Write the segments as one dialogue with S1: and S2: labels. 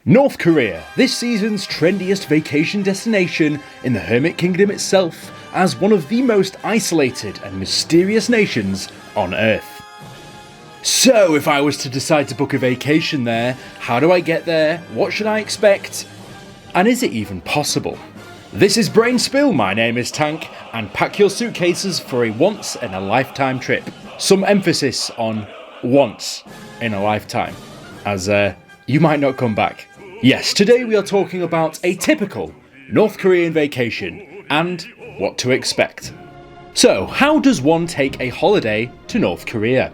S1: North Korea, this season's trendiest vacation destination in the Hermit Kingdom itself, as one of the most isolated and mysterious nations on Earth. So, if I was to decide to book a vacation there, how do I get there? What should I expect? And is it even possible? This is Brainspill, my name is Tank, and pack your suitcases for a once-in-a-lifetime trip. Some emphasis on once in a lifetime, as you might not come back. Yes, today we are talking about a typical North Korean vacation and what to expect. So, how does one take a holiday to North Korea?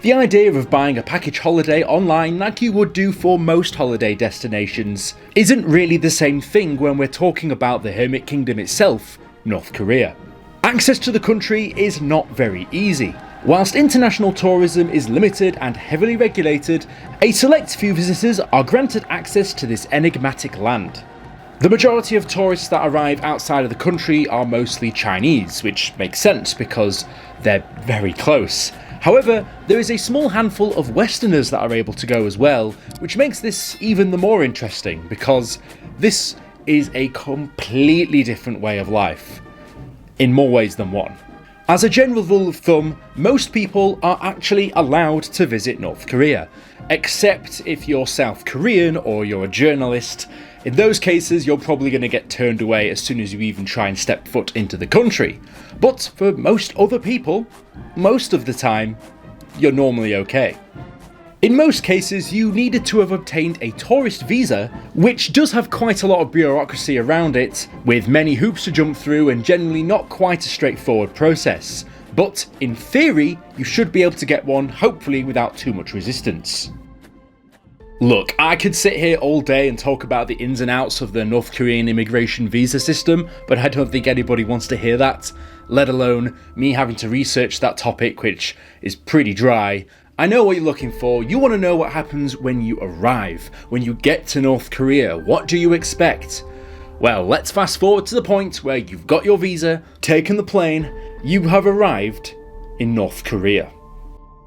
S1: The idea of buying a package holiday online like you would do for most holiday destinations isn't really the same thing when we're talking about the Hermit Kingdom itself, North Korea. Access to the country is not very easy. Whilst international tourism is limited and heavily regulated, a select few visitors are granted access to this enigmatic land. The majority of tourists that arrive outside of the country are mostly Chinese, which makes sense because they're very close. However, there is a small handful of Westerners that are able to go as well, which makes this even the more interesting because this is a completely different way of life, in more ways than one. As a general rule of thumb, most people are actually allowed to visit North Korea, except if you're South Korean or you're a journalist. In those cases, you're probably going to get turned away as soon as you even try and step foot into the country. But for most other people, most of the time, you're normally okay. In most cases, you needed to have obtained a tourist visa, which does have quite a lot of bureaucracy around it, with many hoops to jump through and generally not quite a straightforward process. But in theory, you should be able to get one, hopefully without too much resistance. Look, I could sit here all day and talk about the ins and outs of the North Korean immigration visa system, but I don't think anybody wants to hear that, let alone me having to research that topic, which is pretty dry. I know what you're looking for. You want to know what happens when you arrive, when you get to North Korea. What do you expect? Well, let's fast forward to the point where you've got your visa, taken the plane, you have arrived in North Korea.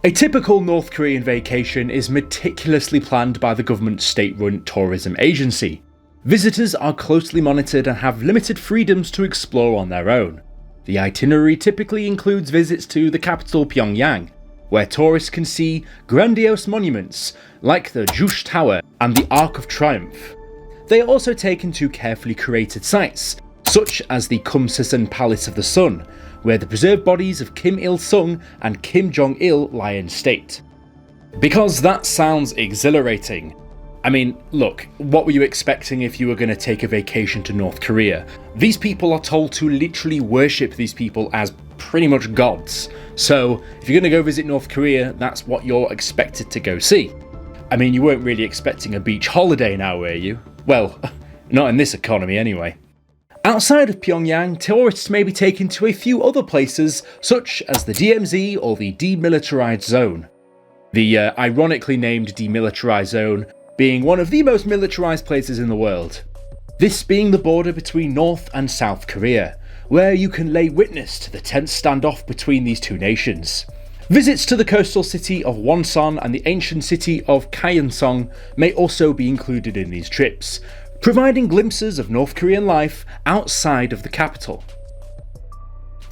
S1: A typical North Korean vacation is meticulously planned by the government's state-run tourism agency. Visitors are closely monitored and have limited freedoms to explore on their own. The itinerary typically includes visits to the capital Pyongyang, where tourists can see grandiose monuments like the Juche Tower and the Arc of Triumph. They are also taken to carefully curated sites, such as the Kumsasan Palace of the Sun, where the preserved bodies of Kim Il-sung and Kim Jong-il lie in state. Because that sounds exhilarating. I mean, look, what were you expecting if you were going to take a vacation to North Korea? These people are told to literally worship these people as pretty much gods. So, if you're going to go visit North Korea, that's what you're expected to go see. I mean, you weren't really expecting a beach holiday now, were you? Well, not in this economy anyway. Outside of Pyongyang, tourists may be taken to a few other places, such as the DMZ or the Demilitarized Zone. The ironically named Demilitarized Zone being one of the most militarized places in the world. This being the border between North and South Korea, where you can lay witness to the tense standoff between these two nations. Visits to the coastal city of Wonsan and the ancient city of Gyeongsang may also be included in these trips, providing glimpses of North Korean life outside of the capital.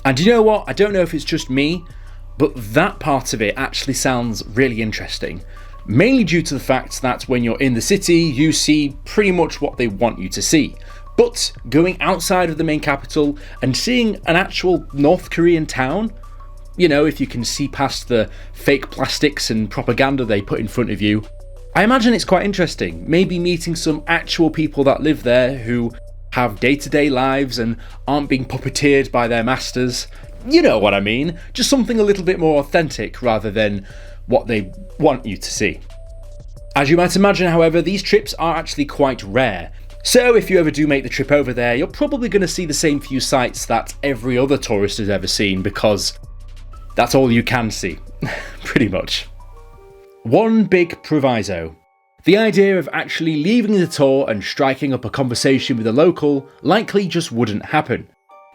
S1: And you know what? I don't know if it's just me, but that part of it actually sounds really interesting. Mainly due to the fact that when you're in the city, you see pretty much what they want you to see. But going outside of the main capital and seeing an actual North Korean town, you know, if you can see past the fake plastics and propaganda they put in front of you, I imagine it's quite interesting. Maybe meeting some actual people that live there who have day-to-day lives and aren't being puppeteered by their masters. You know what I mean? Just something a little bit more authentic rather than what they want you to see. As you might imagine, however, these trips are actually quite rare. So if you ever do make the trip over there, you're probably going to see the same few sights that every other tourist has ever seen because that's all you can see, pretty much. One big proviso. The idea of actually leaving the tour and striking up a conversation with a local likely just wouldn't happen,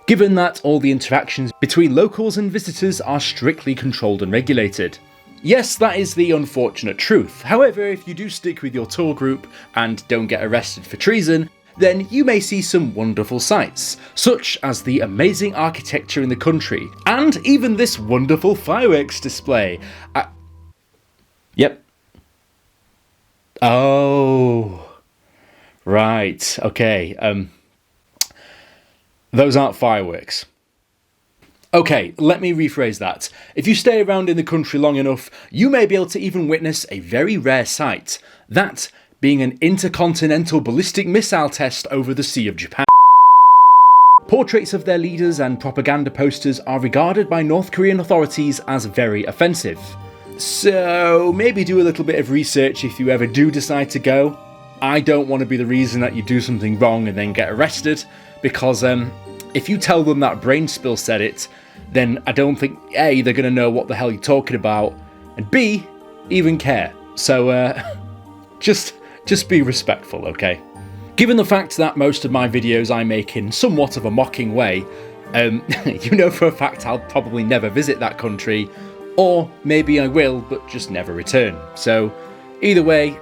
S1: given that all the interactions between locals and visitors are strictly controlled and regulated. Yes, that is the unfortunate truth. However, if you do stick with your tour group and don't get arrested for treason, then you may see some wonderful sights, such as the amazing architecture in the country, and even this wonderful fireworks display. Yep. Oh. Right, okay. Those aren't fireworks. Okay, let me rephrase that. If you stay around in the country long enough, you may be able to even witness a very rare sight, that being an intercontinental ballistic missile test over the Sea of Japan. Portraits of their leaders and propaganda posters are regarded by North Korean authorities as very offensive. So maybe do a little bit of research if you ever do decide to go. I don't want to be the reason that you do something wrong and then get arrested, because if you tell them that Brainspill said it, then I don't think A, they're going to know what the hell you're talking about, and B, even care. So just be respectful, okay? Given the fact that most of my videos I make in somewhat of a mocking way, you know for a fact I'll probably never visit that country, or maybe I will, but just never return. So either way,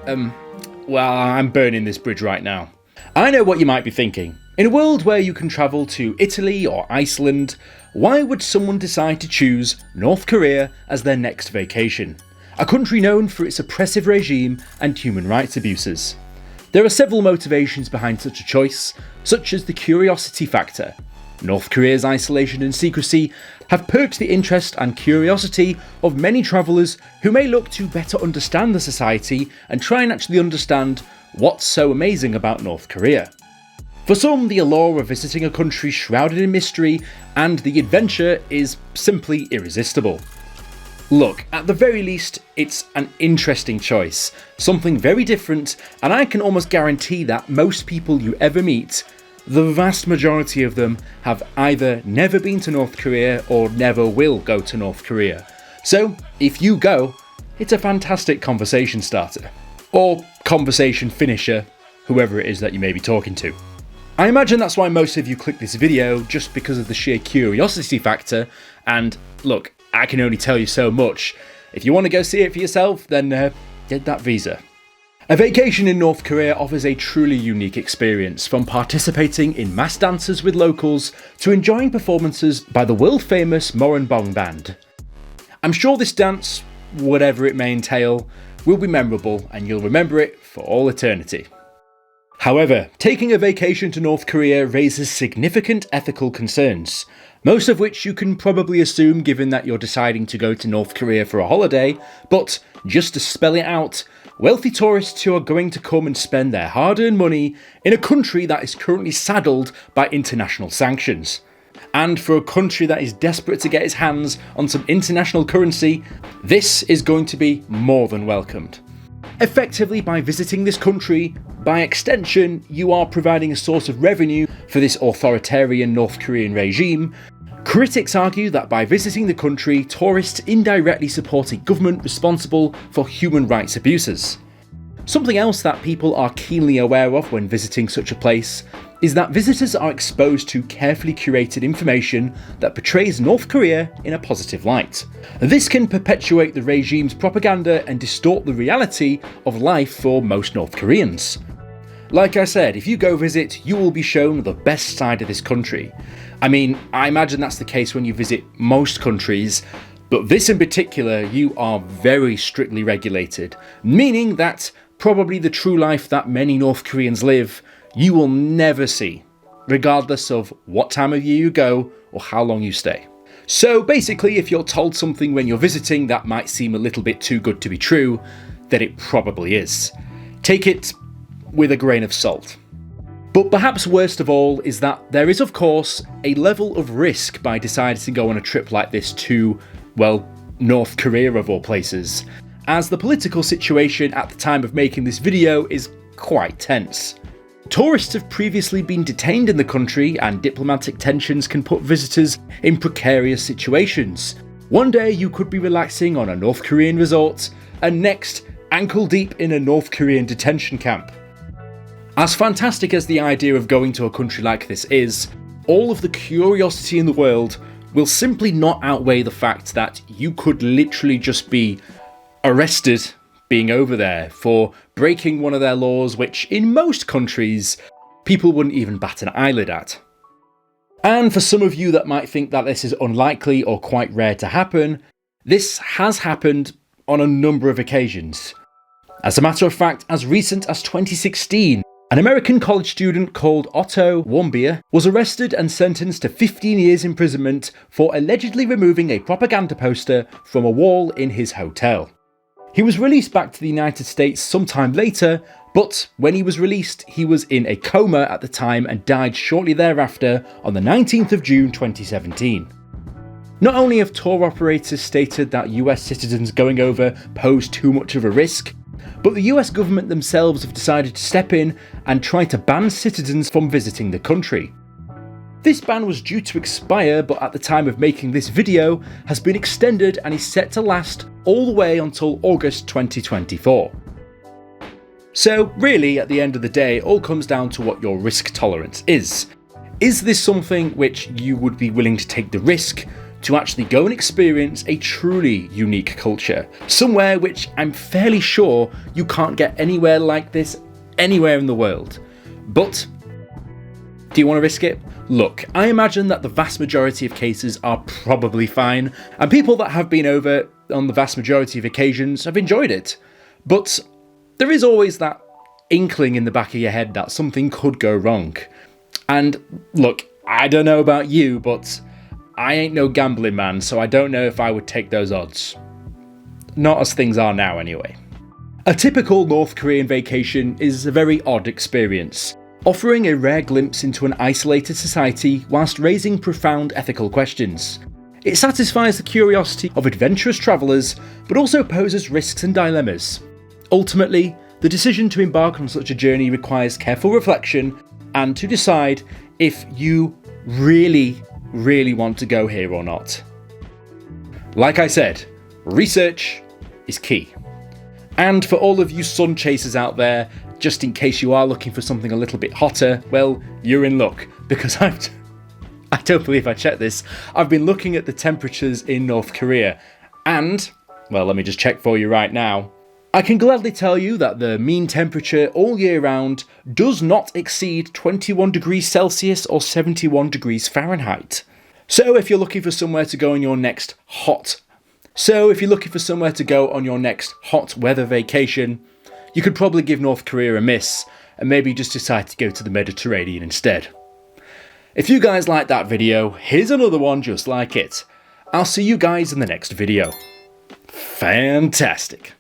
S1: well, I'm burning this bridge right now. I know what you might be thinking. In a world where you can travel to Italy or Iceland, why would someone decide to choose North Korea as their next vacation? A country known for its oppressive regime and human rights abuses. There are several motivations behind such a choice, such as the curiosity factor. North Korea's isolation and secrecy have perked the interest and curiosity of many travellers who may look to better understand the society and try and actually understand what's so amazing about North Korea. For some, the allure of visiting a country shrouded in mystery and the adventure is simply irresistible. Look, at the very least, it's an interesting choice, something very different, and I can almost guarantee that most people you ever meet, the vast majority of them, have either never been to North Korea or never will go to North Korea. So, if you go, it's a fantastic conversation starter. Or conversation finisher, whoever it is that you may be talking to. I imagine that's why most of you click this video, just because of the sheer curiosity factor, and look, I can only tell you so much. If you want to go see it for yourself, then get that visa. A vacation in North Korea offers a truly unique experience, from participating in mass dances with locals to enjoying performances by the world-famous Moranbong band. I'm sure this dance, whatever it may entail, will be memorable and you'll remember it for all eternity. However, taking a vacation to North Korea raises significant ethical concerns, most of which you can probably assume given that you're deciding to go to North Korea for a holiday, but just to spell it out, wealthy tourists who are going to come and spend their hard-earned money in a country that is currently saddled by international sanctions. And for a country that is desperate to get its hands on some international currency, this is going to be more than welcomed. Effectively, by visiting this country, by extension, you are providing a source of revenue for this authoritarian North Korean regime. Critics argue that by visiting the country, tourists indirectly support a government responsible for human rights abuses. Something else that people are keenly aware of when visiting such a place is that visitors are exposed to carefully curated information that portrays North Korea in a positive light. This can perpetuate the regime's propaganda and distort the reality of life for most North Koreans. Like I said, if you go visit, you will be shown the best side of this country. I mean, I imagine that's the case when you visit most countries, but this in particular, you are very strictly regulated, meaning that probably the true life that many North Koreans live, you will never see, regardless of what time of year you go or how long you stay. So basically, if you're told something when you're visiting that might seem a little bit too good to be true, then it probably is. Take it with a grain of salt. But perhaps worst of all is that there is, of course, a level of risk by deciding to go on a trip like this to, well, North Korea of all places, as the political situation at the time of making this video is quite tense. Tourists have previously been detained in the country, and diplomatic tensions can put visitors in precarious situations. One day you could be relaxing on a North Korean resort, and next, ankle deep in a North Korean detention camp. As fantastic as the idea of going to a country like this is, all of the curiosity in the world will simply not outweigh the fact that you could literally just be arrested being over there for breaking one of their laws, which in most countries people wouldn't even bat an eyelid at. And for some of you that might think that this is unlikely or quite rare to happen, this has happened on a number of occasions. As a matter of fact, as recent as 2016, an American college student called Otto Warmbier was arrested and sentenced to 15 years imprisonment for allegedly removing a propaganda poster from a wall in his hotel. He was released back to the United States sometime later, but when he was released, he was in a coma at the time and died shortly thereafter on the 19th of June 2017. Not only have tour operators stated that US citizens going over pose too much of a risk, but the US government themselves have decided to step in and try to ban citizens from visiting the country. This ban was due to expire, but at the time of making this video has been extended and is set to last all the way until August 2024. So really, at the end of the day, it all comes down to what your risk tolerance is. Is this something which you would be willing to take the risk to actually go and experience a truly unique culture? Somewhere which I'm fairly sure you can't get anywhere like this anywhere in the world. But do you want to risk it? Look, I imagine that the vast majority of cases are probably fine, and people that have been over on the vast majority of occasions have enjoyed it. But there is always that inkling in the back of your head that something could go wrong. And look, I don't know about you, but I ain't no gambling man, so I don't know if I would take those odds. Not as things are now, anyway. A typical North Korean vacation is a very odd experience, offering a rare glimpse into an isolated society whilst raising profound ethical questions. It satisfies the curiosity of adventurous travellers, but also poses risks and dilemmas. Ultimately, the decision to embark on such a journey requires careful reflection and to decide if you really want to go here or not. Like I said, research is key. And for all of you sun chasers out there, just in case you are looking for something a little bit hotter, well, you're in luck, because I don't believe I checked this. I've been looking at the temperatures in North Korea, and, well, let me just check for you right now. I can gladly tell you that the mean temperature all year round does not exceed 21 degrees Celsius or 71 degrees Fahrenheit. So if you're looking for somewhere to go on your next hot weather vacation, you could probably give North Korea a miss and maybe just decide to go to the Mediterranean instead. If you guys like that video, here's another one just like it. I'll see you guys in the next video. Fantastic.